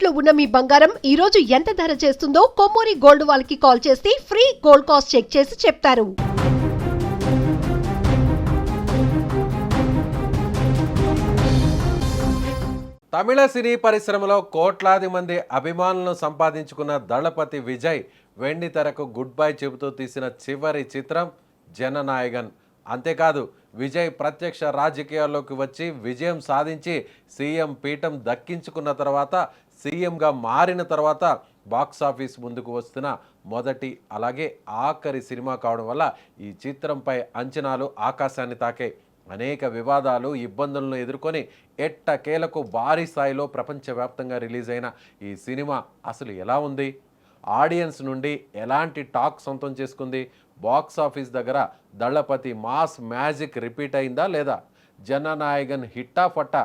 తాకట్టులో ఉన్న మీ బంగారం ఈ రోజు ఎంత ధర చేస్తుందో కొమ్మూరి గోల్డ్ వాళ్ళకి కాల్ చేస్తే ఫ్రీ గోల్డ్ కాస్ట్ చెక్ చేసి చెప్తారు. తమిళ సినీ పరిశ్రమలో కోట్లాది మంది అభిమానులను సంపాదించుకున్న దళపతి విజయ్ వెండి తెరకు గుడ్ బై చెబుతూ తీసిన చివరి చిత్రం జననాయగన్. అంతేకాదు, విజయ్ ప్రత్యక్ష రాజకీయాల్లోకి వచ్చి విజయం సాధించి సీఎం పీఠం దక్కించుకున్న తర్వాత, సీఎంగా మారిన తర్వాత బాక్సాఫీస్ ముందుకు వస్తున్న మొదటి అలాగే ఆఖరి సినిమా కావడం వల్ల ఈ చిత్రంపై అంచనాలు ఆకాశాన్ని తాకాయి. అనేక వివాదాలు, ఇబ్బందులను ఎదుర్కొని ఎట్టకేలకు భారీ స్థాయిలో ప్రపంచవ్యాప్తంగా రిలీజ్ అయిన ఈ సినిమా అసలు ఎలా ఉంది? ఆడియన్స్ నుండి ఎలాంటి టాక్ సొంతం చేసుకుంది? బాక్స్ ఆఫీస్ దగ్గర దళపతి మాస్ మ్యాజిక్ రిపీట్ అయిందా లేదా? జననాయగన్ హిట్టా ఫట్టా?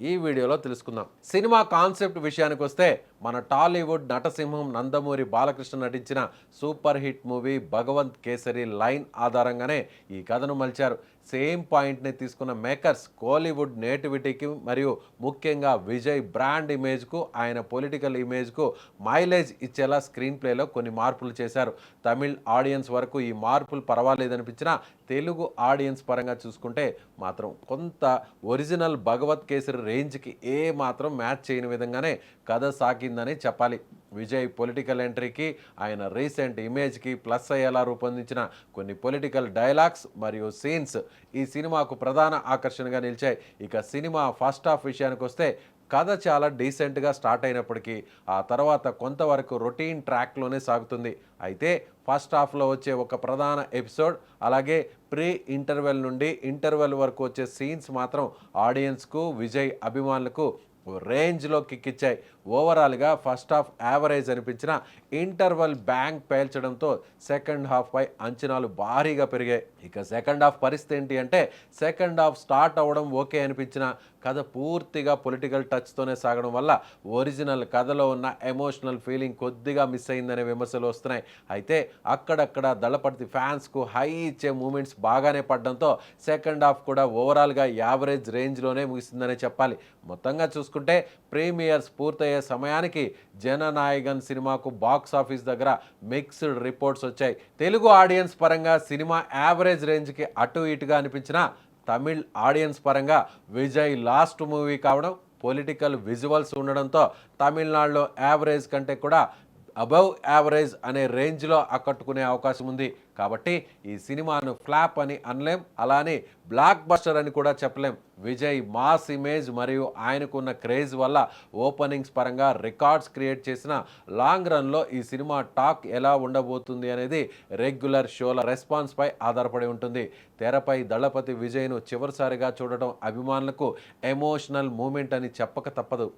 ఈ వీడియోలో తెలుసుకుందాం. సినిమా కాన్సెప్ట్ విషయానికి వస్తే, మన టాలీవుడ్ నటసింహం నందమూరి బాలకృష్ణ నటించిన super hit movie Bhagavanth Kesari line ఆధారంగానే ఈ కథను మలిచారు. సేమ్ పాయింట్ని తీసుకున్న మేకర్స్ కోలీవుడ్ నేటివిటీకి మరియు ముఖ్యంగా విజయ్ బ్రాండ్ ఇమేజ్కు, ఆయన పొలిటికల్ ఇమేజ్కు మైలేజ్ ఇచ్చేలా స్క్రీన్ ప్లేలో కొన్ని మార్పులు చేశారు. తమిళ్ ఆడియన్స్ వరకు ఈ మార్పులు పర్వాలేదనిపించినా, తెలుగు ఆడియన్స్ పరంగా చూసుకుంటే మాత్రం కొంత ఒరిజినల్ భగవత్ కేసరి రేంజ్కి ఏ మాత్రం మ్యాచ్ చేయని విధంగానే కథ సాగిందని చెప్పాలి. విజయ్ పొలిటికల్ ఎంట్రీకి, ఆయన రీసెంట్ ఇమేజ్కి ప్లస్ అయ్యేలా రూపొందించిన కొన్ని పొలిటికల్ డైలాగ్స్ మరియు సీన్స్ ఈ సినిమాకు ప్రధాన ఆకర్షణగా నిలిచాయి. ఇక సినిమా ఫస్ట్ హాఫ్ విషయానికి వస్తే, కథ చాలా డీసెంట్గా స్టార్ట్ అయినప్పటికీ ఆ తర్వాత కొంతవరకు రొటీన్ ట్రాక్లోనే సాగుతుంది. అయితే ఫస్ట్ హాఫ్లో వచ్చే ఒక ప్రధాన ఎపిసోడ్, అలాగే ప్రీ ఇంటర్వెల్ నుండి ఇంటర్వెల్ వరకు వచ్చే సీన్స్ మాత్రం ఆడియన్స్కు, విజయ్ అభిమానులకు రేంజ్లో కిక్కిచ్చాయి. ఓవరాల్గా ఫస్ట్ హాఫ్ యావరేజ్ అనిపించిన ఇంటర్వెల్ బ్యాంక్ పేల్చడంతో సెకండ్ హాఫ్పై అంచనాలు భారీగా పెరిగాయి. ఇక సెకండ్ హాఫ్ పరిస్థితి ఏంటి అంటే, సెకండ్ హాఫ్ స్టార్ట్ అవ్వడం ఓకే అనిపించిన కథ పూర్తిగా పొలిటికల్ టచ్తోనే సాగడం వల్ల ఒరిజినల్ కథలో ఉన్న ఎమోషనల్ ఫీలింగ్ కొద్దిగా మిస్ అయిందనే విమర్శలు వస్తున్నాయి. అయితే అక్కడక్కడ దళపతి ఫ్యాన్స్కు హై ఇచ్చే మూమెంట్స్ బాగానే పడడంతో సెకండ్ హాఫ్ కూడా ఓవరాల్గా యావరేజ్ రేంజ్లోనే ముగిసిందనే చెప్పాలి. మొత్తంగా చూసుకుంటే ప్రీమియర్స్ పూర్తయ్యే సమయానికి జననాయగన్ సినిమాకు బాక్స్ ఆఫీస్ దగ్గర మిక్స్డ్ రిపోర్ట్స్ వచ్చాయి. తెలుగు ఆడియన్స్ పరంగా సినిమా యావరేజ్ రేంజ్కి అటు ఇటుగా అనిపించిన, తమిళ్ ఆడియన్స్ పరంగా విజయ్ లాస్ట్ మూవీ కావడం, పొలిటికల్ విజువల్స్ ఉండడంతో తమిళనాడులో యావరేజ్ కంటే కూడా అబవ్ యావరేజ్ అనే రేంజ్లో ఆకట్టుకునే అవకాశం ఉంది. కాబట్టి ఈ సినిమాను ఫ్లాప్ అని అనలేం, అలానే బ్లాక్ బస్టర్ అని కూడా చెప్పలేం. విజయ్ మాస్ ఇమేజ్ మరియు ఆయనకున్న క్రేజ్ వల్ల ఓపెనింగ్స్ పరంగా రికార్డ్స్ క్రియేట్ చేసిన లాంగ్ రన్లో ఈ సినిమా టాక్ ఎలా ఉండబోతుంది అనేది రెగ్యులర్ షోల రెస్పాన్స్పై ఆధారపడి ఉంటుంది. తెరపై దళపతి విజయ్ను చివరిసారిగా చూడటం అభిమానులకు ఎమోషనల్ మూమెంట్ అని చెప్పక తప్పదు.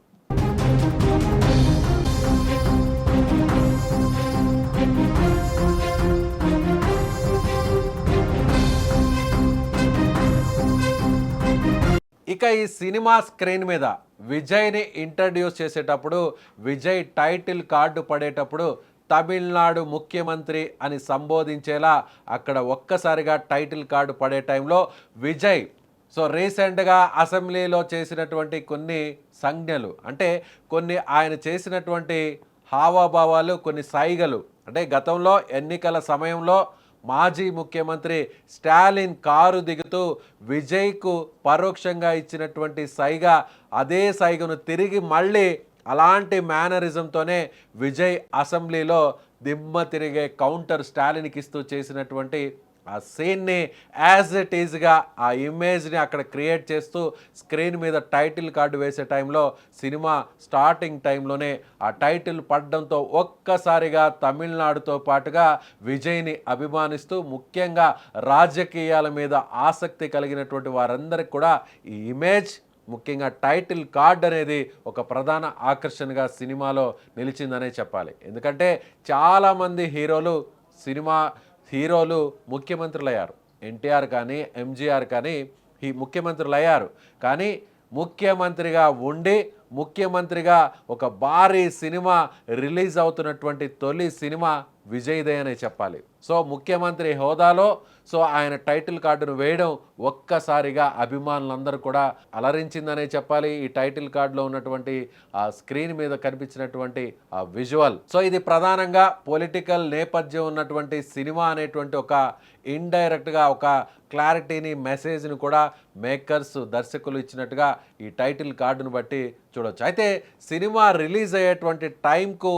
ఇక ఈ సినిమా స్క్రీన్ మీద విజయ్ని ఇంట్రడ్యూస్ చేసేటప్పుడు, విజయ్ టైటిల్ కార్డు పడేటప్పుడు తమిళనాడు ముఖ్యమంత్రి అని సంబోధించేలా అక్కడ ఒక్కసారిగా టైటిల్ కార్డు పడే టైంలో విజయ్ రీసెంట్గా అసెంబ్లీలో చేసినటువంటి కొన్ని సంజ్ఞలు, అంటే కొన్ని ఆయన చేసినటువంటి హావభావాలు, కొన్ని సైగలు, అంటే గతంలో ఎన్నికల సమయంలో మాజీ ముఖ్యమంత్రి స్టాలిన్ కారు దిగుతూ విజయ్కు పరోక్షంగా ఇచ్చినటువంటి సైగ, అదే సైగను తిరిగి మళ్ళీ అలాంటి మేనరిజంతోనే విజయ్ అసెంబ్లీలో దిమ్మ తిరిగే కౌంటర్ స్టాలిన్కి ఇస్తూ చేసినటువంటి ఆ సీన్ని యాజ్ ఇట్ ఈజ్గా ఆ ఇమేజ్ని అక్కడ క్రియేట్ చేస్తూ స్క్రీన్ మీద టైటిల్ కార్డు వేసే టైంలో, సినిమా స్టార్టింగ్ టైంలోనే ఆ టైటిల్ పడడంతో ఒక్కసారిగా తమిళనాడుతో పాటుగా విజయ్ని అభిమానిస్తూ, ముఖ్యంగా రాజకీయాల మీద ఆసక్తి కలిగినటువంటి వారందరికీ కూడా ఈ ఇమేజ్, ముఖ్యంగా టైటిల్ కార్డ్ అనేది ఒక ప్రధాన ఆకర్షణగా సినిమాలో నిలిచిందనే చెప్పాలి. ఎందుకంటే చాలామంది హీరోలు ముఖ్యమంత్రులయ్యారు. ఎన్టీఆర్ కానీ, ఎంజీఆర్ కానీ ముఖ్యమంత్రులయ్యారు. కానీ ముఖ్యమంత్రిగా ఉండి, ముఖ్యమంత్రిగా ఒక భారీ సినిమా రిలీజ్ అవుతున్నటువంటి తొలి సినిమా విజయ్దే అనే చెప్పాలి. సో ముఖ్యమంత్రి హోదాలో సో ఆయన టైటిల్ కార్డును వేయడం ఒక్కసారిగా అభిమానులందరూ కూడా అలరించిందనే చెప్పాలి. ఈ టైటిల్ కార్డులో ఉన్నటువంటి ఆ స్క్రీన్ మీద కనిపించినటువంటి ఆ విజువల్, సో ఇది ప్రధానంగా పొలిటికల్ నేపథ్యం ఉన్నటువంటి సినిమా అనేటువంటి ఒక ఇండైరెక్ట్గా ఒక క్లారిటీని మెసేజ్ని కూడా మేకర్స్ దర్శకులు ఇచ్చినట్టుగా ఈ టైటిల్ కార్డును బట్టి చూడొచ్చు. అయితే సినిమా రిలీజ్ అయ్యేటువంటి టైంకు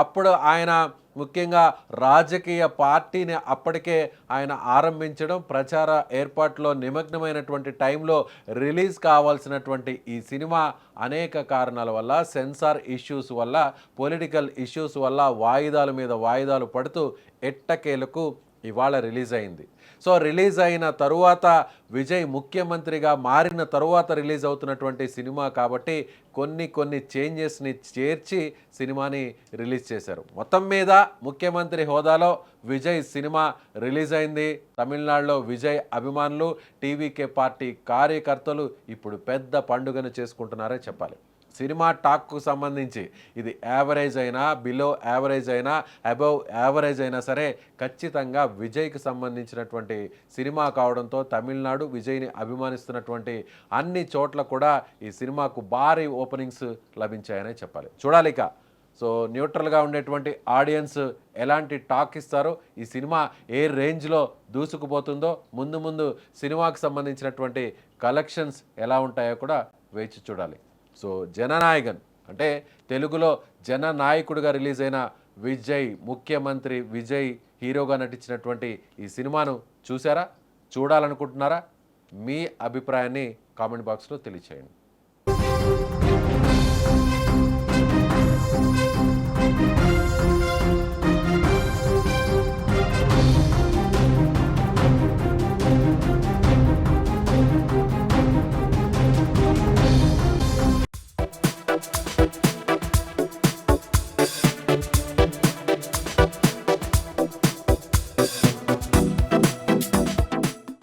అప్పుడు ఆయన ముఖ్యంగా రాజకీయ పార్టీని అప్పటికే ఆయన ఆరంభించడం, ప్రచార ఏర్పాట్లో నిమగ్నమైనటువంటి టైంలో రిలీజ్ కావాల్సినటువంటి ఈ సినిమా అనేక కారణాల వల్ల, సెన్సార్ ఇష్యూస్ వల్ల, పొలిటికల్ ఇష్యూస్ వల్ల వాయిదాల మీద వాయిదాలు పడుతూ ఎట్టకేలకు ఇవాళ రిలీజ్ అయింది. సో రిలీజ్ అయిన తరువాత విజయ్ ముఖ్యమంత్రిగా మారిన తరువాత రిలీజ్ అవుతున్నటువంటి సినిమా కాబట్టి కొన్ని చేంజెస్ని చేర్చి సినిమాని రిలీజ్ చేశారు. మొత్తం మీద ముఖ్యమంత్రి హోదాలో విజయ్ సినిమా రిలీజ్ అయింది. తమిళనాడులో విజయ్ అభిమానులు, టీవీకే పార్టీ కార్యకర్తలు ఇప్పుడు పెద్ద పండుగను చేసుకుంటున్నారే చెప్పాలి. సినిమా టాక్కు సంబంధించి ఇది యావరేజ్ అయినా, బిలో యావరేజ్ అయినా, అబవ్ యావరేజ్ అయినా సరే ఖచ్చితంగా విజయ్కి సంబంధించినటువంటి సినిమా కావడంతో తమిళనాడు విజయ్ని అభిమానిస్తున్నటువంటి అన్ని చోట్ల కూడా ఈ సినిమాకు భారీ ఓపెనింగ్స్ లభించాయనే చెప్పాలి. చూడాలిక సో న్యూట్రల్గా ఉండేటువంటి ఆడియన్స్ ఎలాంటి టాక్ ఇస్తారో, ఈ సినిమా ఏ రేంజ్లో దూసుకుపోతుందో, ముందు సినిమాకు సంబంధించినటువంటి కలెక్షన్స్ ఎలా ఉంటాయో కూడా వేచి చూడాలి. సో జననాయగన్ అంటే తెలుగులో జననాయకుడిగా రిలీజ్ అయిన విజయ్, ముఖ్యమంత్రి విజయ్ హీరోగా నటించినటువంటి ఈ సినిమాను చూసారా? చూడాలనుకుంటున్నారా? మీ అభిప్రాయాన్ని కామెంట్ బాక్స్లో తెలియచేయండి.